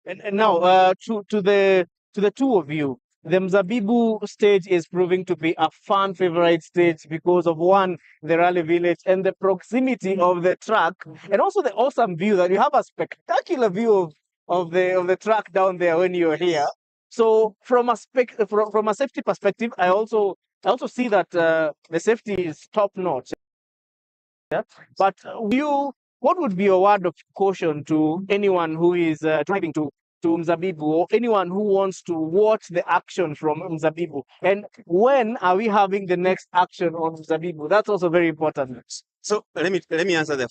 And now to the two of you, the Mzabibu stage is proving to be a fan favorite stage because of one, the rally village, and the proximity of the track, and also the awesome view that you have a spectacular view of the track down there when you're here. So from a safety perspective, I also see that the safety is top notch. Yeah? But what would be your word of caution to anyone who is driving to Mzabibu, or anyone who wants to watch the action from Mzabibu? And when are we having the next action on Mzabibu? That's also very important. So let me answer the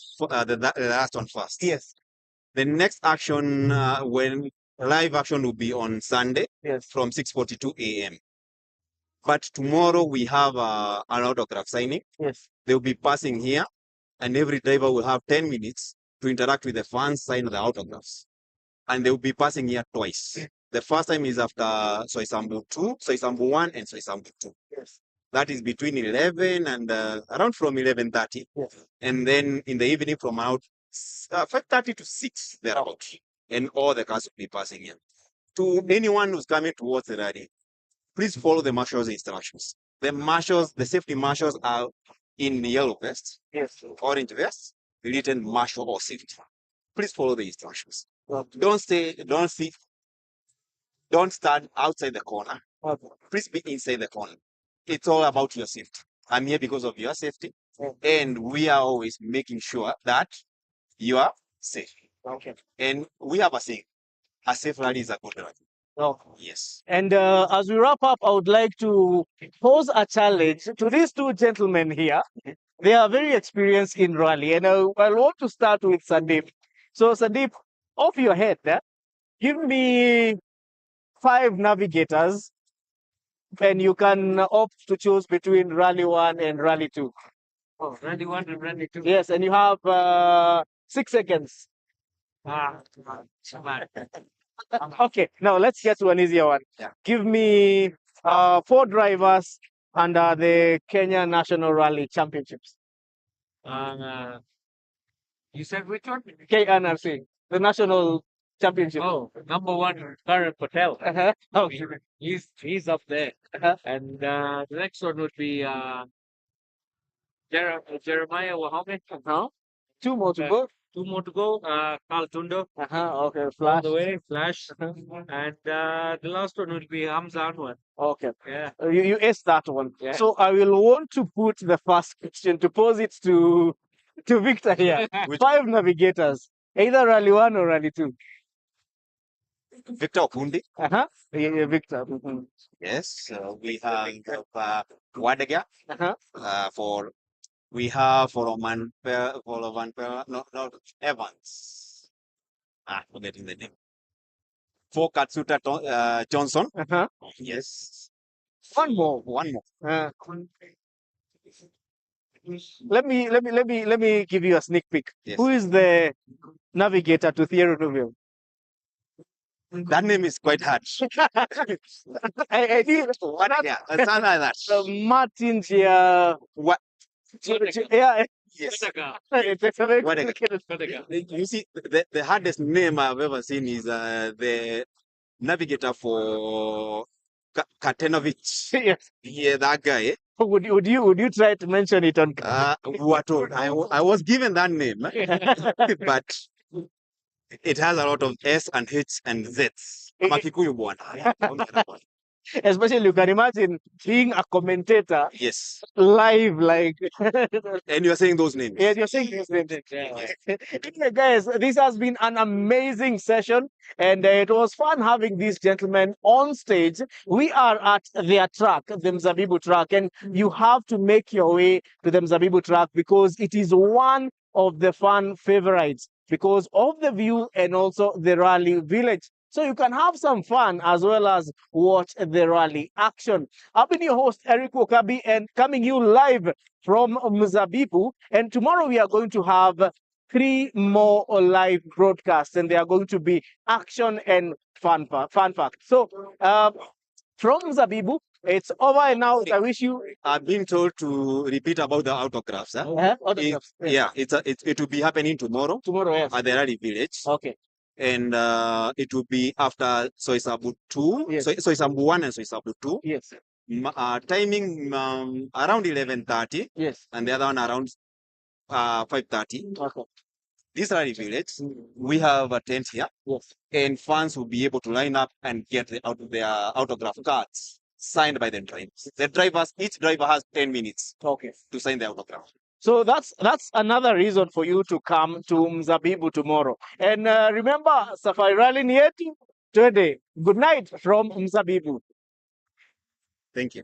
last one first. Yes. The next action, when live action, will be on Sunday. Yes. From 6:42 a.m. But tomorrow we have an autograph signing. Yes. They'll be passing here, and every driver will have 10 minutes to interact with the fans, sign the autographs. And they'll be passing here twice. The first time is after Soisambu 2, Soisambu 1, and Soisambu 2. Yes. That is between 11 and around from 11:30. Yes. And then in the evening from out 5:30 to 6, they're out. And all the cars will be passing here. To anyone who's coming towards the rally, please follow the marshal's instructions. The safety marshals are in yellow vests, Yes. orange vests, written marshal or safety. Please follow the instructions. Okay. Don't stand outside the corner. Okay. Please be inside the corner. It's all about your safety. I'm here because of your safety, and we are always making sure that you are safe. Okay. And we have a saying: a safe rally is a good rally. Okay. Yes. And as we wrap up, I would like to pose a challenge to these two gentlemen here. They are very experienced in rally, and I want to start with Sandeep. So Sandeep, off your head, give me 5 navigators and you can opt to choose between Rally 1 and Rally 2. Oh, Rally 1 and Rally 2. Yes, and you have 6 seconds. Ah, come on. Okay, now let's get to an easier one. Yeah. Give me 4 drivers under the Kenya National Rally Championships. You said which one? KNRC, the national championship. Oh, number 1, Karan Patel. Uh-huh. Okay. He's up there. Uh-huh. And the next one would be Jeremiah Wahome. Uh-huh. 2 more to Uh, go. 2 more to go. Carl Tundo. Uh-huh. Okay, All Flash. the way, Flash. Uh-huh. And the last one would be Hamza Anwar. Okay. Yeah. You aced that one. Yeah. So I will want to put the first question to pose it to Victor here. Which 5 navigators, either Rally 1 or Rally 2. Victor Okundi. Uh-huh. Yeah, Victor. Mhm. Yes. We have Wadega Uh-huh. we have Roman no, Evans. Forgetting the name. For Katsuta Johnson. Uh-huh. Yes. One more. One more. Uh, let me give you a sneak peek. Yes. Who is the navigator to Thierry Neuville? That name is quite hard. I did. Yeah, something like that. Martin here. What? Yeah. Yes. It's a very What a- complicated. You see, the hardest name I've ever seen is the navigator for Katenovic. Yes. Yeah, that guy. Would you try to mention it on? What? I was given that name, but it has a lot of S and H and Zs. Kama Kikuyu bwana. Especially, you can imagine being a commentator Yes. live, like. And you are saying those names. Yes, you're saying this. Okay, guys, this has been an amazing session, and it was fun having these gentlemen on stage. We are at their track, the Mzabibu track, and you have to make your way to the Mzabibu track because it is one of the fan favorites because of the view and also the rally village. So you can have some fun as well as watch the rally action. I've been your host, Eric Wakabi, and coming you live from Mzabibu. And tomorrow we are going to have 3 more live broadcasts, and they are going to be action and fun fact. So from Mzabibu, it's over and out. I wish you I've been told to repeat about the autographs. Huh? autographs. Yeah, it will be happening tomorrow Tomorrow, yes. at the Rally Village. Okay. And it will be after Soisabu 2, Yes. Soisabu 1 and Soisabu 2. Yes. Timing around 11:30 Yes. and the other one around 5:30. Okay. This Rally Village, we have a tent here, Yes. and fans will be able to line up and get their autograph cards signed by the drivers. The drivers, each driver has 10 minutes Okay. to sign the autograph. So that's another reason for you to come to Mzabibu tomorrow. And remember, Safari Rally ni yetu today. Good night from Mzabibu. Thank you.